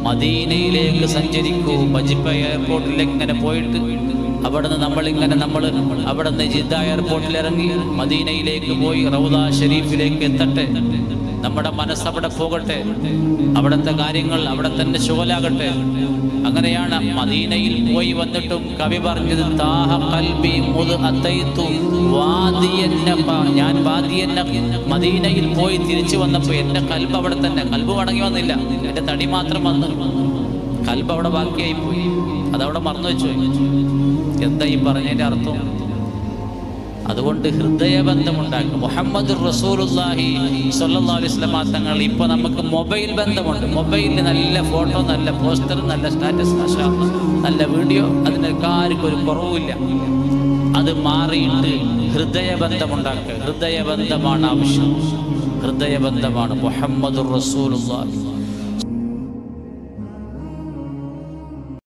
മദീനയിലേക്ക് സഞ്ചരിക്കൂ. ബജിപ്പ എയർപോർട്ടിലേക്ക് ഇങ്ങനെ പോയിട്ട് അവിടുന്ന് നമ്മൾ അവിടുന്ന് ജിദ്ദ എയർപോർട്ടിൽ ഇറങ്ങി മദീനയിലേക്ക് പോയി റൗദ ഷരീഫിലേക്ക് എത്തട്ടെ. നമ്മുടെ മനസ്സ് അവിടെ പോകട്ടെ, അവിടുത്തെ കാര്യങ്ങൾ അവിടെ തന്നെ ശുഗലാകട്ടെ. അങ്ങനെയാണ് മദീനയിൽ പോയി വന്നിട്ടും കവി പറഞ്ഞത്, താഹ ഖൽബി മുദ് അതൈതു വാദിയന്ന, ഞാൻ വാദിയന്ന മദീനയിൽ പോയി തിരിച്ചു വന്നപ്പോൾ എൻ്റെ കൽബ് അവിടെ തന്നെ. കൽബ് മടങ്ങി വന്നില്ല, എൻ്റെ തടി മാത്രം വന്നു. കൽബ് അവിടെ ബാക്കിയായി പോയി, അതവിടെ മറന്നു വെച്ചു. എന്താ ഈ പറഞ്ഞതിൻ്റെ അർത്ഥം? അതുകൊണ്ട് ഹൃദയബന്ധമുണ്ടാക്കുക. മുഹമ്മദ് റസൂലുള്ളാഹി സ്വല്ലല്ലാഹു അലൈഹി വസല്ലം തങ്ങൾ ഇപ്പോൾ നമുക്ക് മൊബൈൽ ബന്ധമുണ്ട്. മൊബൈലിൽ നല്ല ഫോട്ടോ, നല്ല പോസ്റ്റർ, നല്ല സ്റ്റാറ്റസ്, മാഷാ അല്ലാഹ്, നല്ല വീഡിയോ, അതിനൊക്കെ ആർക്കും ഒരു കുറവുമില്ല. അത് മാറിയിട്ട് ഹൃദയബന്ധമുണ്ടാക്കുക. ഹൃദയബന്ധമാണ് ആവശ്യം. ഹൃദയബന്ധമാണ് മുഹമ്മദ് റസൂലുള്ളാഹി